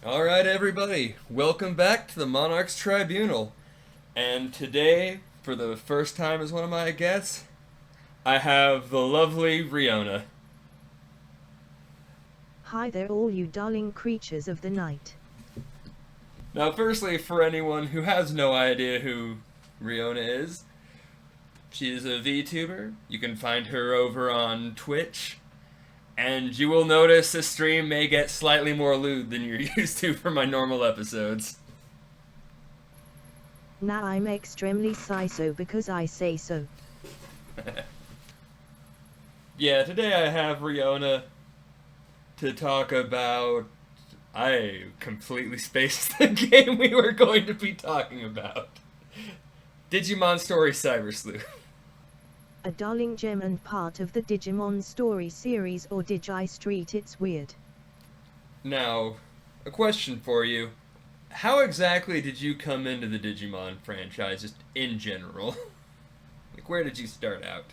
Alright, everybody, welcome back to the Monarchs Tribunal. And today, for the first time as one of my guests, I have the lovely Ryouna. Hi there, all you darling creatures of the night. Now, firstly, for anyone who has no idea who Ryouna is, she is a VTuber. You can find her over on Twitch. And you will notice the stream may get slightly more lewd than you're used to for my normal episodes. Now I'm extremely so because I say so. Yeah, today I have Ryouna to talk about. I completely spaced the game we were going to be talking about. Digimon Story Cyberslueth. A darling gem and part of the Digimon story series or Digi Street. It's weird. Now, a question for you. How exactly did you come into the Digimon franchise, just in general? Like, where did you start out?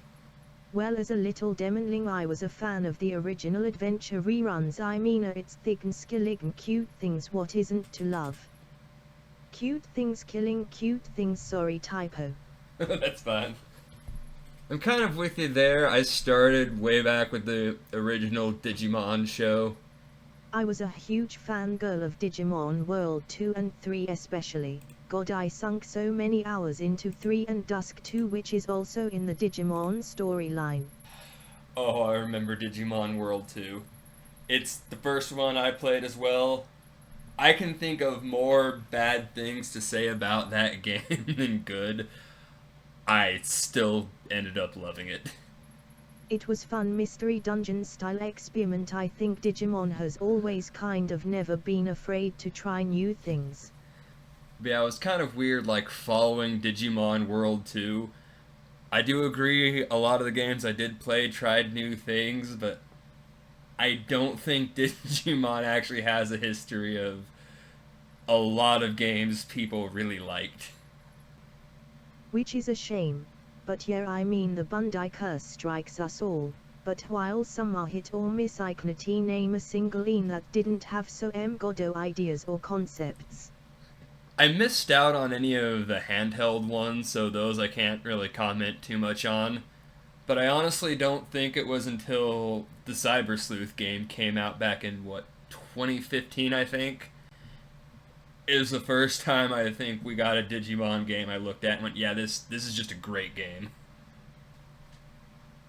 Well, as a little demonling I was a fan of the original adventure reruns. I mean, it's thick and skillig and cute things, what isn't to love? Cute things killing cute things, sorry, typo. That's fine. I'm kind of with you there. I started way back with the original Digimon show. I was a huge fangirl of Digimon World 2 and 3 especially. God, I sunk so many hours into 3 and Dusk 2, which is also in the Digimon storyline. Oh, I remember Digimon World 2. It's the first one I played as well. I can think of more bad things to say about that game than good. I still ended up loving it. It was fun mystery dungeon style experiment. I think Digimon has always kind of never been afraid to try new things. But yeah, it was kind of weird, like, following Digimon World 2. I do agree, a lot of the games I did play tried new things, but I don't think Digimon actually has a history of a lot of games people really liked. Which is a shame. But yeah, I mean, the Bandai curse strikes us all. But while some are hit or miss, I can't name a single one that didn't have so godo ideas or concepts. I missed out on any of the handheld ones, so those I can't really comment too much on. But I honestly don't think it was until the Cyberslueth game came out back in, what, 2015, I think? It was the first time I think we got a Digimon game I looked at and went, yeah, this is just a great game.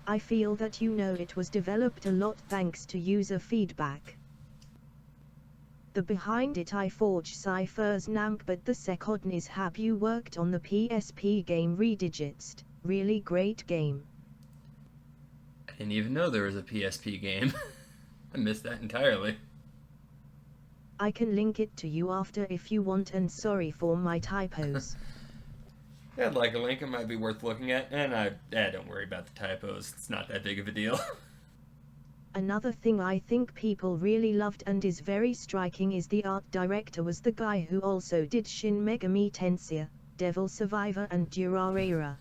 I feel that it was developed a lot thanks to user feedback. The behind it I forge ciphers namk, but the second is have you worked on the PSP game Redigitst, really great game. I didn't even know there was a PSP game. I missed that entirely. I can link it to you after if you want, and sorry for my typos. Yeah, I'd like a link. It might be worth looking at. And don't worry about the typos. It's not that big of a deal. Another thing I think people really loved and is very striking is the art director was the guy who also did Shin Megami Tensei, Devil Survivor and Durarara.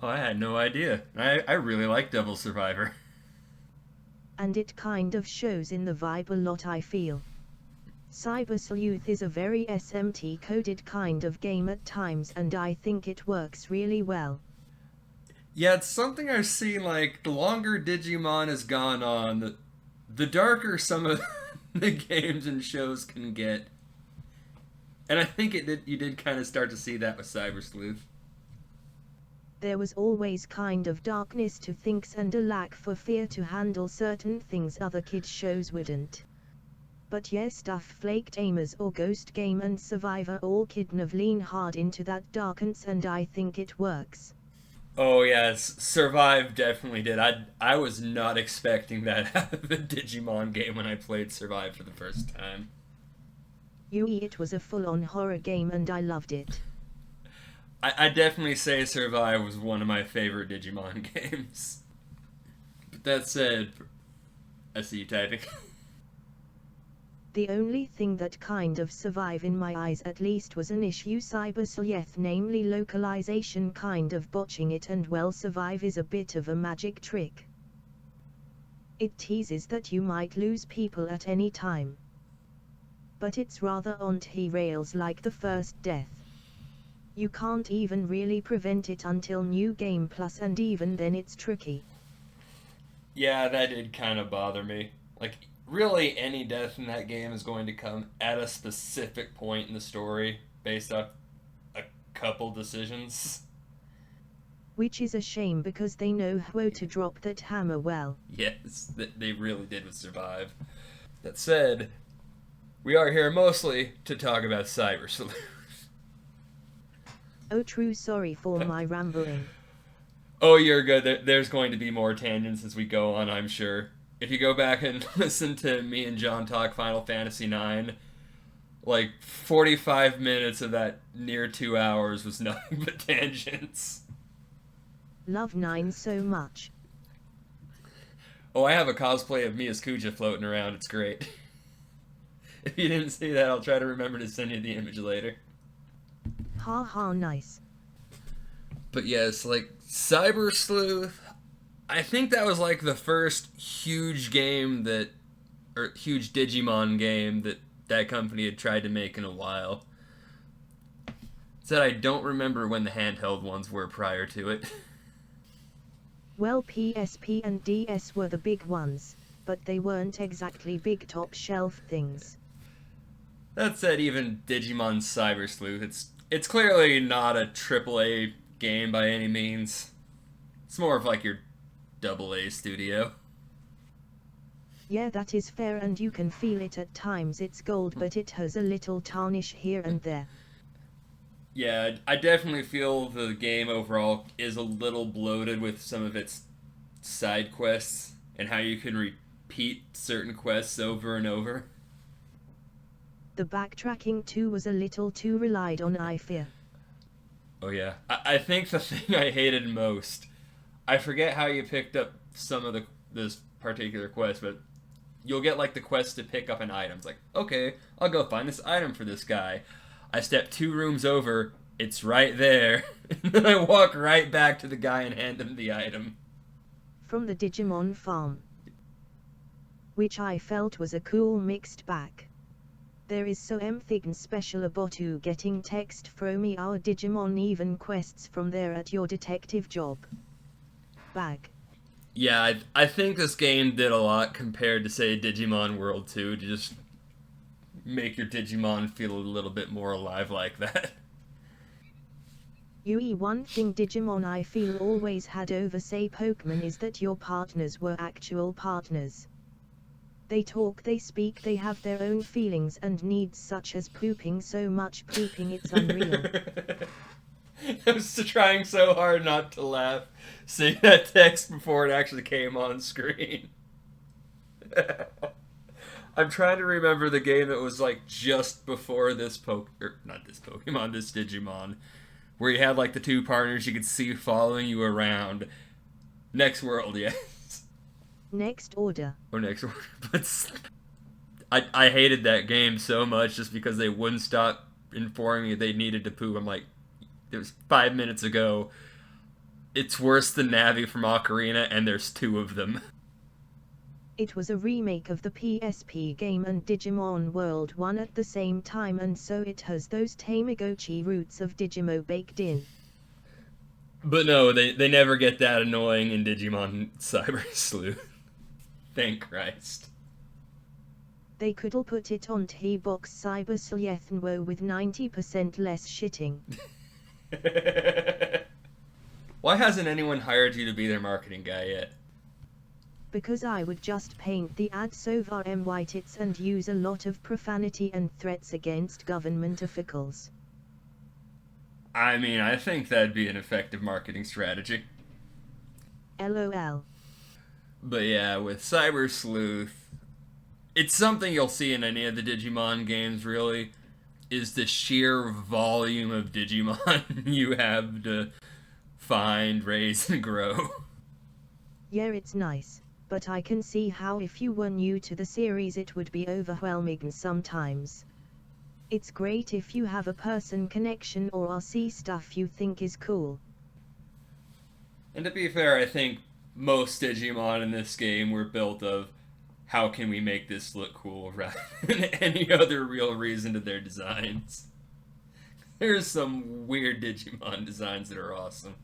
Oh, I had no idea. I really like Devil Survivor. And it kind of shows in the vibe a lot, I feel. Cyberslueth is a very SMT-coded kind of game at times, and I think it works really well. Yeah, it's something I've seen, like, the longer Digimon has gone on, the darker some of the games and shows can get. And I think you did kind of start to see that with Cyberslueth. There was always kind of darkness to things and a lack for fear to handle certain things other kids shows wouldn't. But yes, stuff flaked Amers or Ghost Game and Survivor all kidn of lean hard into that darkness, and I think it works. Oh yes, Survive definitely did. I was not expecting that out of the Digimon game when I played Survive for the first time. It was a full-on horror game and I loved it. I definitely say Survive was one of my favorite Digimon games. But that said, I see you typing. The only thing that kind of survive in my eyes at least was an issue Cyberslueth, namely localization kind of botching it, and well, survive is a bit of a magic trick. It teases that you might lose people at any time. but it's rather on T-rails like the first death. You can't even really prevent it until New Game Plus, and even then it's tricky. Yeah, that did kind of bother me. Like, really, any death in that game is going to come at a specific point in the story based off a couple decisions. Which is a shame because they know how to drop that hammer well. Yes, they really did survive. That said, we are here mostly to talk about Cyberslueth. Oh true, sorry for my rambling. Oh, you're good. There's going to be more tangents as we go on, I'm sure. If you go back and listen to me and John talk Final Fantasy IX, like 45 minutes of that near 2 hours was nothing but tangents. Love 9 so much. Oh, I have a cosplay of me as Kuja floating around. It's great. If you didn't see that, I'll try to remember to send you the image later. Ha ha, nice. But yes, like, Cyberslueth, I think that was like the first huge game that, or huge Digimon game that company had tried to make in a while. Said I don't remember when the handheld ones were prior to it. Well, PSP and DS were the big ones, but they weren't exactly big top shelf things. That said, even Digimon Cyberslueth, it's clearly not a AAA game by any means. It's more of like your AA studio. Yeah, that is fair, and you can feel it at times. It's gold, but it has a little tarnish here and there. Yeah, I definitely feel the game overall is a little bloated with some of its side quests and how you can repeat certain quests over and over. The backtracking too was a little too relied on, I fear. Oh yeah, I think the thing I hated most, I forget how you picked up some of this particular quest, but you'll get like the quest to pick up an item. It's like, okay, I'll go find this item for this guy. I step 2 rooms over, it's right there, and then I walk right back to the guy and hand him the item. From the Digimon farm. Which I felt was a cool mixed bag. There is so emthing special about you getting text from me our Digimon, even quests from there at your detective job. Bag. Yeah, I think this game did a lot compared to, say, Digimon World 2 to just make your Digimon feel a little bit more alive like that. One thing Digimon I feel always had over, say, Pokemon is that your partners were actual partners. They talk, they speak, they have their own feelings and needs, such as pooping, so much pooping it's unreal. I was trying so hard not to laugh seeing that text before it actually came on screen. I'm trying to remember the game that was like just before this not this Pokemon, this Digimon, where you had like the 2 partners you could see following you around. Next World, yes. Next Order. Or Next Order, but I hated that game so much just because they wouldn't stop informing me they needed to poop. I'm like, it was 5 minutes ago. It's worse than Navi from Ocarina, and there's 2 of them. It was a remake of the PSP game and Digimon World 1 at the same time, and so it has those Tamagotchi roots of Digimo baked in. But no, they never get that annoying in Digimon Cyberslueth. Thank Christ. They could'll put it on T-Box Cyberslueth with 90% less shitting. Why hasn't anyone hired you to be their marketing guy yet? Because I would just paint the ad so my tits and use a lot of profanity and threats against government officials. I mean, I think that'd be an effective marketing strategy. LOL. But yeah, with Cyberslueth, it's something you'll see in any of the Digimon games, really, is the sheer volume of Digimon you have to find, raise, and grow. Yeah, it's nice, but I can see how if you were new to the series it would be overwhelming sometimes. It's great if you have a person connection or RC stuff you think is cool. And to be fair, I think most Digimon in this game were built of how can we make this look cool rather than any other real reason to their designs. There's some weird Digimon designs that are awesome.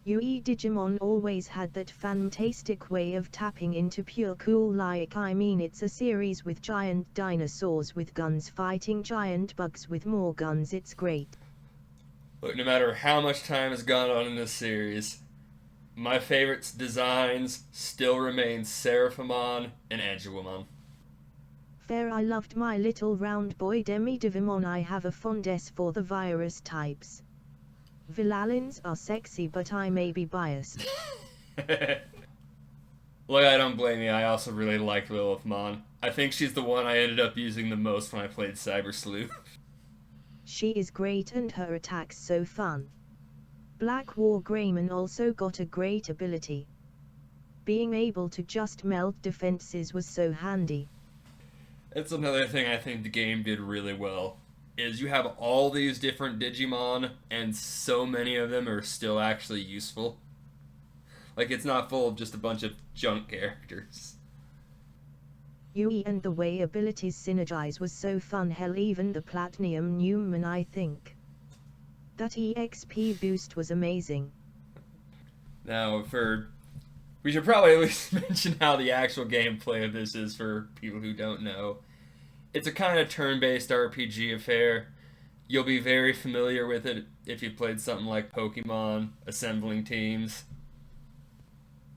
UE Digimon always had that fantastic way of tapping into pure cool, like I mean it's a series with giant dinosaurs with guns fighting giant bugs with more guns, it's great. Look, no matter how much time has gone on in this series, my favorite designs still remain Seraphimon and Angelomon. Fair, I loved my little round boy Demi-Divimon. I have a fondness for the virus types. Villalins are sexy, but I may be biased. Look, I don't blame you. I also really liked Lilithmon. I think she's the one I ended up using the most when I played Cyberslueth. She is great and her attacks so fun. Black War Greymon also got a great ability. Being able to just melt defenses was so handy. It's another thing I think the game did really well, is you have all these different Digimon, and so many of them are still actually useful. Like, it's not full of just a bunch of junk characters. UE and the way abilities synergize was so fun. Hell, even the Platinum Newman, I think. That EXP boost was amazing. Now, we should probably at least mention how the actual gameplay of this is for people who don't know. It's a kind of turn-based RPG affair. You'll be very familiar with it if you played something like Pokemon, assembling teams,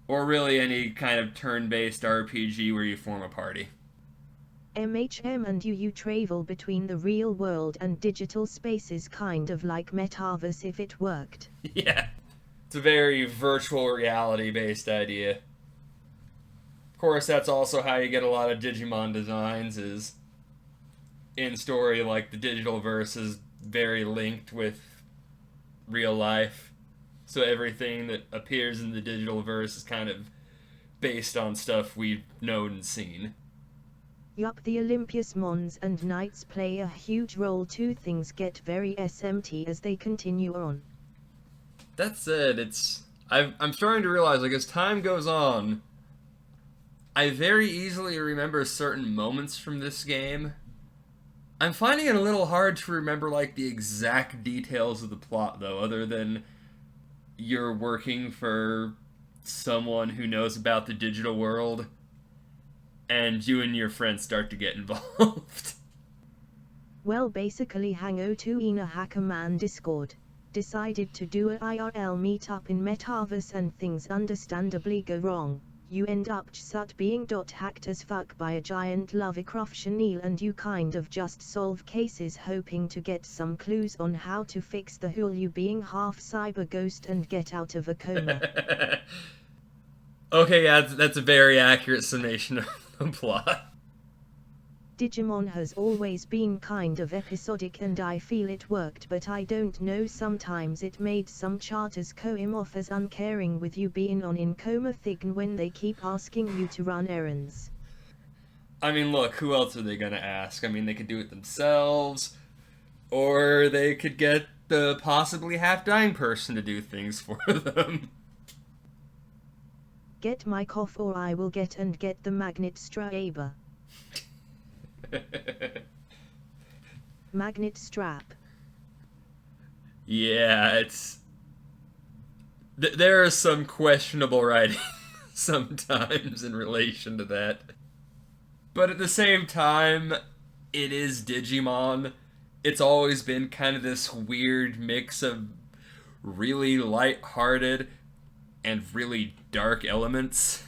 or really any kind of turn-based RPG where you form a party. MHM and you travel between the real world and digital spaces, kind of like Metaverse if it worked. Yeah. It's a very virtual reality-based idea. Of course, that's also how you get a lot of Digimon designs, is in story, like, the digital verse is very linked with real life. So everything that appears in the digital verse is kind of based on stuff we've known and seen. Yup, the Olympus Mons and Knights play a huge role too. Things get very SMT as they continue on. That said, I'm starting to realize, like, as time goes on, I very easily remember certain moments from this game. I'm finding it a little hard to remember, like, the exact details of the plot, though, other than you're working for someone who knows about the digital world, and you and your friends start to get involved. Well, basically Hango2 in a Hacker Man Discord decided to do a IRL meetup in Metaverse and things understandably go wrong. You end up just being hacked as fuck by a giant Lovecraft chenille, and you kind of just solve cases hoping to get some clues on how to fix the hole, you being half cyber ghost and get out of a coma. Okay, yeah, that's a very accurate summation of the plot. Digimon has always been kind of episodic and I feel it worked, but I don't know, sometimes it made some charters come off as uncaring with you being on in coma thing when they keep asking you to run errands. I mean, look, who else are they gonna ask? I mean, they could do it themselves, or they could get the possibly half-dying person to do things for them. Get my cough or I will get the magnet straber. Magnet strap. Yeah, there is some questionable writing sometimes in relation to that. But at the same time, it is Digimon. It's always been kind of this weird mix of really light-hearted and really dark elements.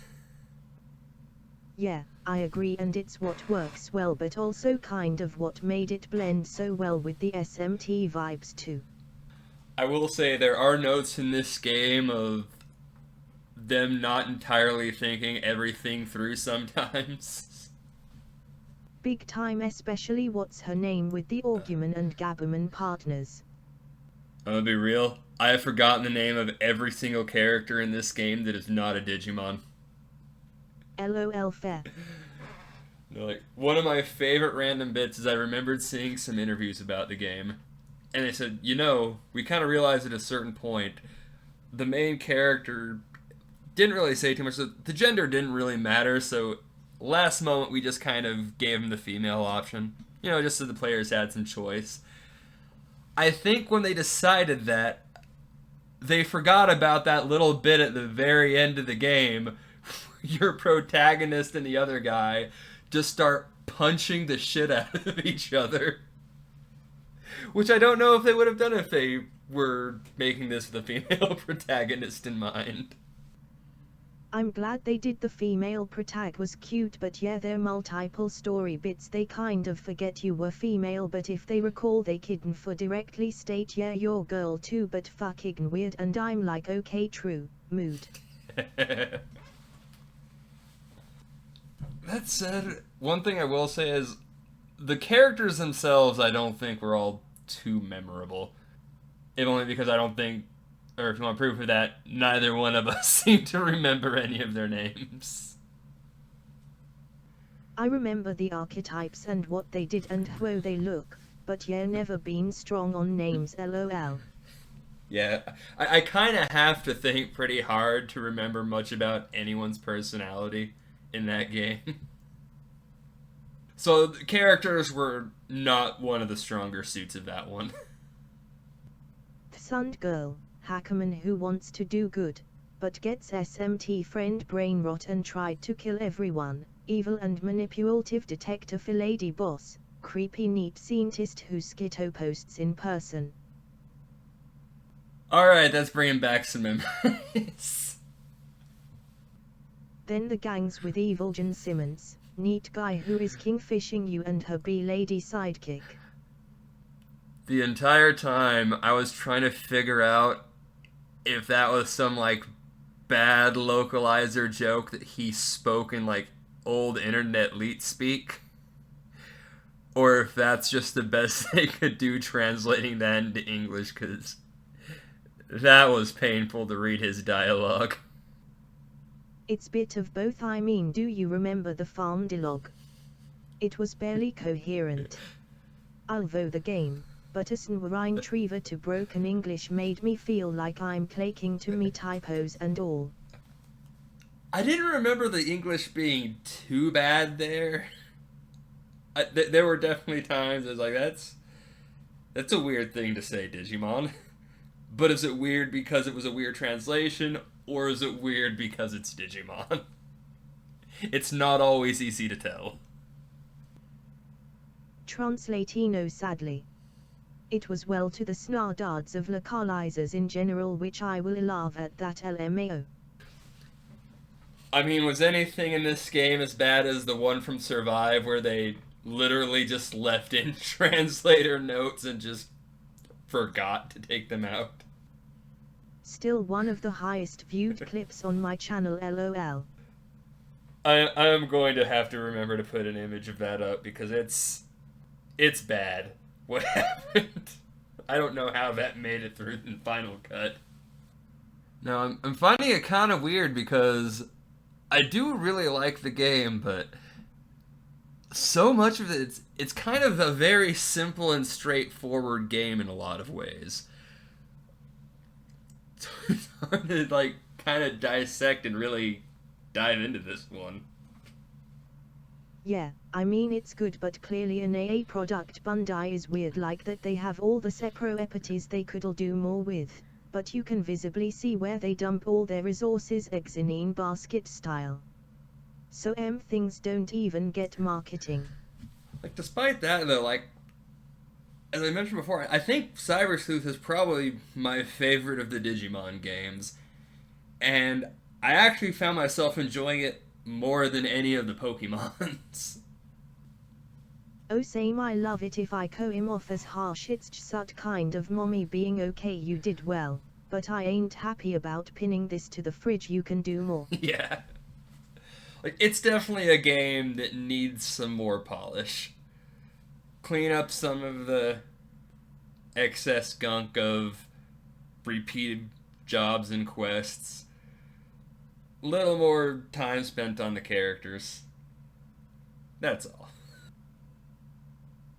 Yeah, I agree, and it's what works well, but also kind of what made it blend so well with the SMT vibes too. I will say there are notes in this game of them not entirely thinking everything through sometimes. Big time, especially what's her name with the Augumon and Gabumon partners. I'm gonna be real, I have forgotten the name of every single character in this game that is not a Digimon. LOL fair. Like, one of my favorite random bits is I remembered seeing some interviews about the game, and they said, we kind of realized at a certain point, the main character didn't really say too much. The gender didn't really matter, so last moment we just kind of gave him the female option. You know, just so the players had some choice. I think when they decided that, they forgot about that little bit at the very end of the game. Your protagonist and the other guy just start punching the shit out of each other. Which I don't know if they would have done if they were making this with a female protagonist in mind. I'm glad they did. The female protag was cute, but yeah, there multiple story bits they kind of forget you were female, but if they recall they couldn't for directly state yeah you're girl too, but fucking weird, and I'm like okay true, mood. That said, one thing I will say is the characters themselves I don't think were all too memorable. If only because I don't think, or if you want proof of that, neither one of us seem to remember any of their names. I remember the archetypes and what they did and how they look, but yeah, never been strong on names, lol. Yeah, I kind of have to think pretty hard to remember much about anyone's personality in that game. So the characters were not one of the stronger suits of that one. Sund girl, Hackerman who wants to do good, but gets SMT friend brain rot and tried to kill everyone, evil and manipulative detective lady boss, creepy neat scientist who skitto posts in person. Alright, that's bringing back some memories. Then the gangs with evil Jen Simmons, neat guy who is kingfishing you and her bee-lady sidekick. The entire time I was trying to figure out if that was some like bad localizer joke that he spoke in like old internet leet speak, or if that's just the best they could do translating that into English, because that was painful to read his dialogue. It's bit of both. I mean, do you remember the farm dialogue? It was barely coherent. Although the game, but as an retriever to broken English made me feel like I'm clicking to me typos and all. I didn't remember the English being too bad there. There were definitely times I was like, that's a weird thing to say, Digimon. But is it weird because it was a weird translation, or is it weird because it's Digimon? It's not always easy to tell. Translatino sadly. It was well to the snardards of localizers in general, which I will laugh at that LMAO. I mean, was anything in this game as bad as the one from Survive where they literally just left in translator notes and just forgot to take them out? Still one of the highest viewed clips on my channel, lol. I am going to have to remember to put an image of that up because it's bad what happened. I don't know how that made it through the final cut. Now, I'm finding it kind of weird because I do really like the game, but so much of it, it's kind of a very simple and straightforward game in a lot of ways. It's hard to, like, kind of dissect and really dive into this one. Yeah, I mean it's good, but clearly an AA product. Bandai is weird like that. They have all the sepro epities they could'll do more with, but you can visibly see where they dump all their resources exinine basket style. So things don't even get marketing. Like, despite that though, like, as I mentioned before, I think Cyberslueth is probably my favorite of the Digimon games, and I actually found myself enjoying it more than any of the Pokemons. Oh same, I love it. If I co him off as harsh, it's just kind of mommy being okay, you did well, but I ain't happy about pinning this to the fridge, you can do more. Yeah. Like, it's definitely a game that needs some more polish. Clean up some of the excess gunk of repeated jobs and quests. Little more time spent on the characters. That's all.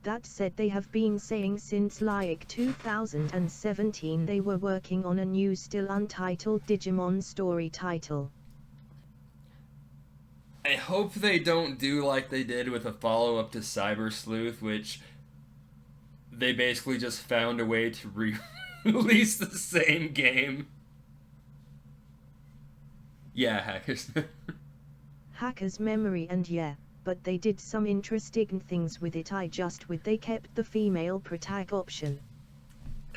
That said, they have been saying since like 2017 they were working on a new still untitled Digimon story title. I hope they don't do like they did with a follow-up to Cyberslueth, which they basically just found a way to release the same game. Yeah, hackers. Hacker's memory, and yeah, but they did some interesting things with it. I just wish they kept the female protag option.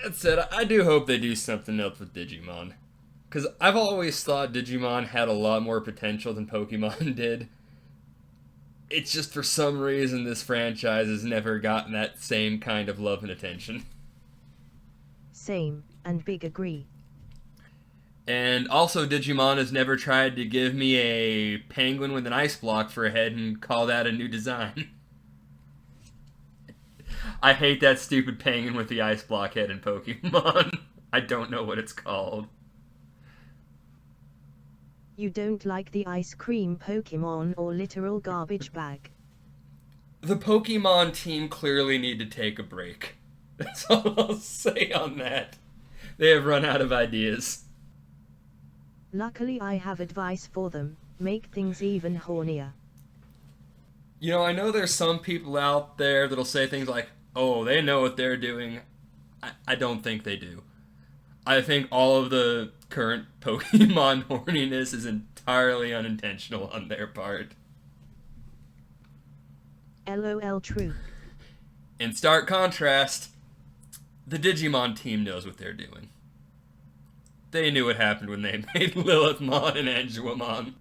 That said, I do hope they do something else with Digimon. Because I've always thought Digimon had a lot more potential than Pokemon did. It's just for some reason this franchise has never gotten that same kind of love and attention. Same, and big agree. And also Digimon has never tried to give me a penguin with an ice block for a head and call that a new design. I hate that stupid penguin with the ice block head in Pokemon. I don't know what it's called. You don't like the ice cream Pokemon or literal garbage bag? The Pokemon team clearly need to take a break. That's all I'll say on that. They have run out of ideas. Luckily I have advice for them: make things even hornier. You know, I know there's some people out there that'll say things like, oh, they know what they're doing. I don't think they do. I think all of the current Pokemon horniness is entirely unintentional on their part. LOL true. In stark contrast, the Digimon team knows what they're doing. They knew what happened when they made Lilithmon and Anguamon.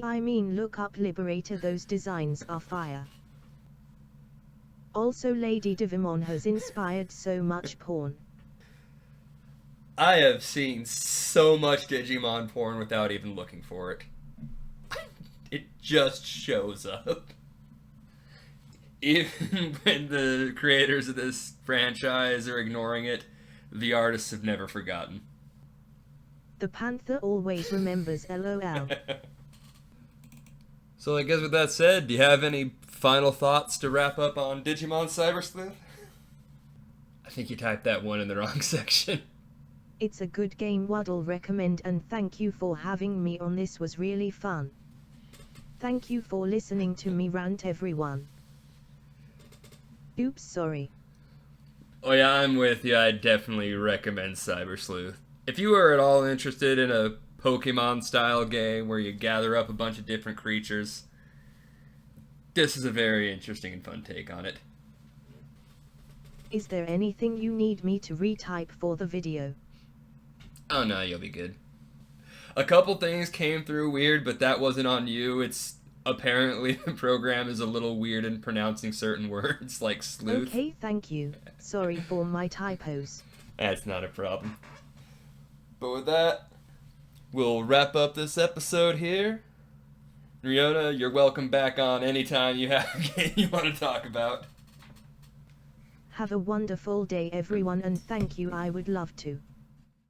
I mean, look up Liberator, those designs are fire. Also Lady Digimon has inspired so much porn. I have seen so much Digimon porn without even looking for it. It just shows up. Even when the creators of this franchise are ignoring it, the artists have never forgotten. The Panther always remembers, LOL. So I guess with that said, do you have any final thoughts to wrap up on Digimon Cyberslueth? I think you typed that one in the wrong section. It's a good game, would recommend, and thank you for having me on. This was really fun. Thank you for listening to me rant, everyone. Oops, sorry. Oh yeah, I'm with you. I definitely recommend Cyberslueth. If you are at all interested in a Pokemon-style game where you gather up a bunch of different creatures, this is a very interesting and fun take on it. Is there anything you need me to retype for the video? Oh no, you'll be good. A couple things came through weird, but that wasn't on you. It's apparently the program is a little weird in pronouncing certain words, like sleuth. Okay, thank you. Sorry for my typos. That's not a problem. But with that, we'll wrap up this episode here. Ryouna, you're welcome back on anytime you have a game you want to talk about. Have a wonderful day, everyone, and thank you. I would love to.